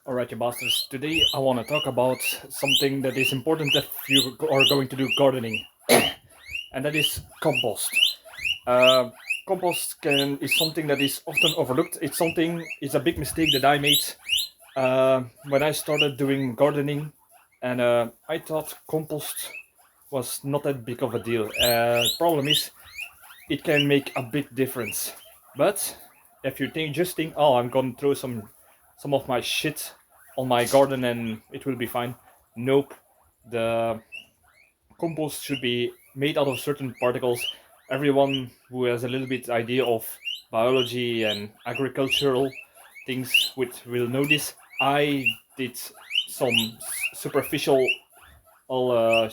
Alright, you bastards. Today I want to talk about something that is important if you are going to do gardening, and that is compost. Uh, Compost is something that is often overlooked. It's a big mistake that I made when I started doing gardening, and I thought compost was not that big of a deal. Problem is, it can make a big difference. But if you just think, oh, I'm gonna throw some of my shit on my garden and it will be fine. Nope. The compost should be made out of certain particles. Everyone who has a little bit idea of biology and agricultural things will know this. I did some superficial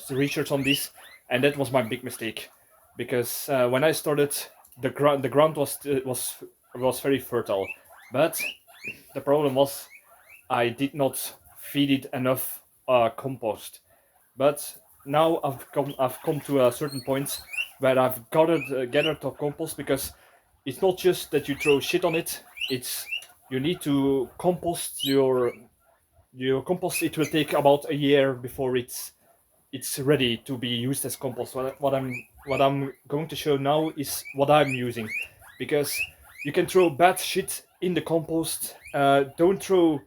research on this, and that was my big mistake, because when I started, the ground was very fertile, but the problem was I did not feed it enough compost. But now I've come to a certain point where I've gathered the compost, because it's not just that you throw shit on it. It's you need to compost your compost. It will take about a year before it's ready to be used as compost. What I'm going to show now is what I'm using, because you can throw bad shit in the compost. Don't throw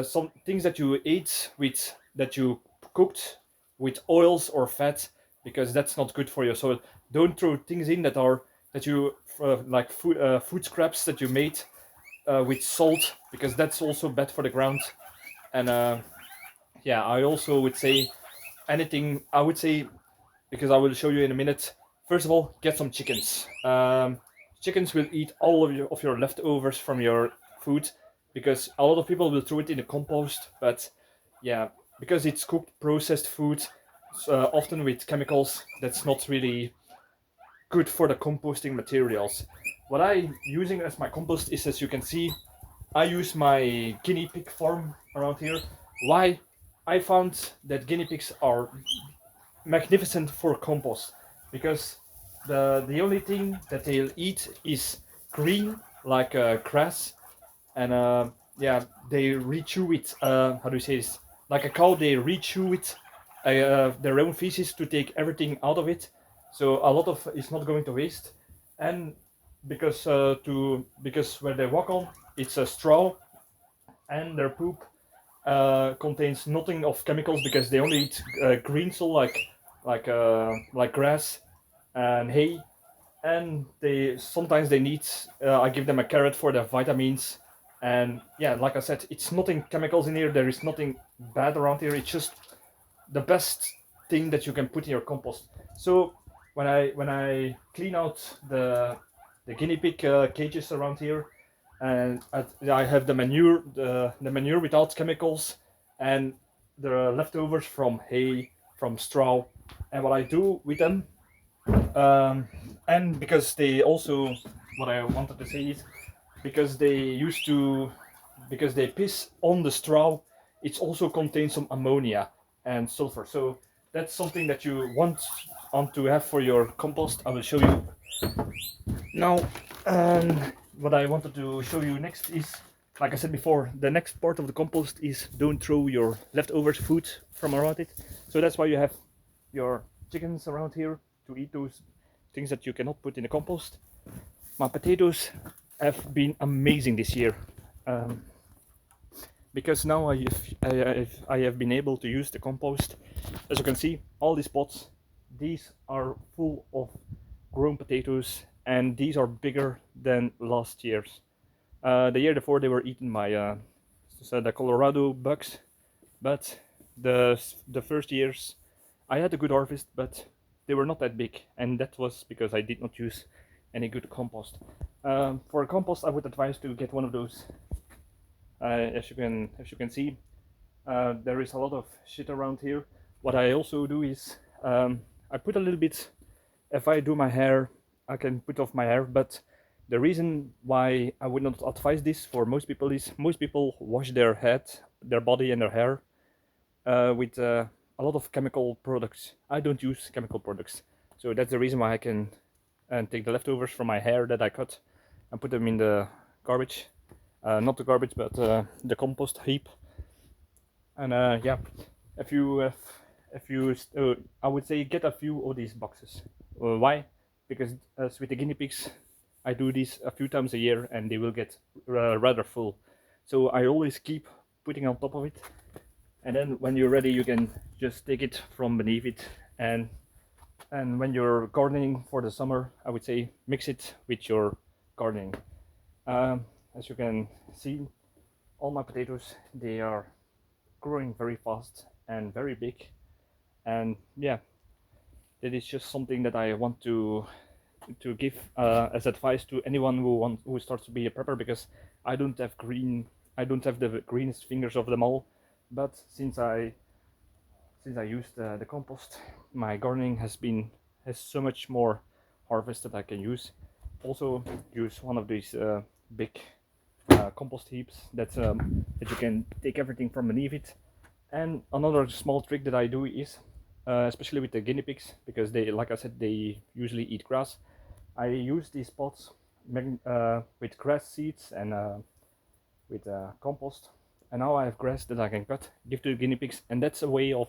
some things that you ate with that you cooked with oils or fat, because that's not good for your soil. Don't throw things in that you like food scraps that you made with salt, because that's also bad for the ground. And yeah, I also would say anything. I would say, because I will show you in a minute. First of all, get some chickens. Chickens will eat all of your leftovers from your food, because a lot of people will throw it in the compost. But yeah, because it's cooked processed food, often with chemicals, that's not really good for the composting materials. What I'm using as my compost is, as you can see, I use my guinea pig farm around here. Why? I found that guinea pigs are magnificent for compost, because the only thing that they'll eat is green, like grass, and yeah, they rechew it. How do you say this? Like a cow, they rechew it, their own feces, to take everything out of it. So a lot of it's not going to waste, and because where they walk on, it's a straw, and their poop contains nothing of chemicals, because they only eat green, so like grass and hay. And they sometimes they need I give them a carrot for their vitamins. And yeah, like I said, it's nothing chemicals in here. There is nothing bad around here. It's just the best thing that you can put in your compost. So when I clean out the guinea pig cages around here, and I have the manure without chemicals, and the leftovers from hay, from straw. And what I do with them, um, and because they also, what I wanted to say is, because they used to, because they piss on the straw, it also contains some ammonia and sulfur. So that's something that you want to have for your compost. I will show you now. What I wanted to show you next is, like I said before, the next part of the compost is, don't throw your leftovers food from around it. So that's why you have your chickens around here to eat those things that you cannot put in the compost. My potatoes have been amazing this year, um, because now I have been able to use the compost. As you can see, all these pots, these are full of grown potatoes, and these are bigger than last year's. The year before, they were eaten by the Colorado bugs, but the first years I had a good harvest, but they were not that big, and that was because I did not use any good compost. For compost, I would advise to get one of those. As you can see, there is a lot of shit around here. What I also do is, I put a little bit. If I do my hair, I can put off my hair, but the reason why I would not advise this for most people is, most people wash their head, their body, and their hair with a lot of chemical products. I don't use chemical products, so that's the reason why I can take the leftovers from my hair that I cut and put them in the garbage. not the garbage, but the compost heap. And yeah, if you have, if you, I would say get a few of these boxes. Why? Because as with the guinea pigs, I do this a few times a year, and they will get rather full. So I always keep putting on top of it, and then when you're ready, you can just take it from beneath it. And when you're gardening for the summer, I would say mix it with your gardening. As you can see, all my potatoes, they are growing very fast and very big. And yeah, that is just something that I want to give as advice to anyone who starts to be a prepper, because I don't have I don't have the greenest fingers of them all. But since I used the compost, my gardening has so much more harvest that I can use. Also use one of these big compost heaps that you can take everything from beneath it. And another small trick that I do is, especially with the guinea pigs, because they, like I said, they usually eat grass. I use these pots with grass seeds and with compost. And now I have grass that I can cut, give to the guinea pigs, and that's a way of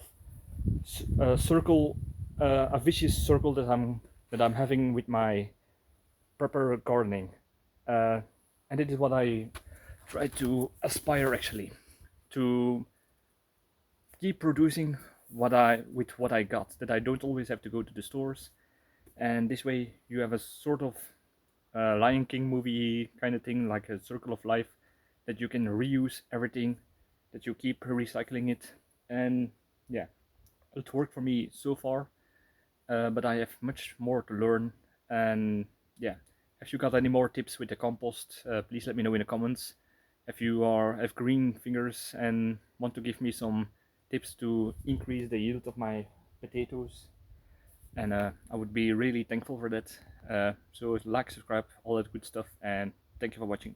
circle, a vicious circle that I'm having with my proper gardening. Uh, and it is what I try to aspire, actually, to keep producing what I got, that I don't always have to go to the stores. And this way you have a sort of Lion King movie kind of thing, like a circle of life, that you can reuse everything, that you keep recycling it. And yeah, it worked for me so far, but I have much more to learn. And yeah, if you got any more tips with the compost, please let me know in the comments. If you have green fingers and want to give me some tips to increase the yield of my potatoes, and I would be really thankful for that. So like, subscribe, all that good stuff, and thank you for watching.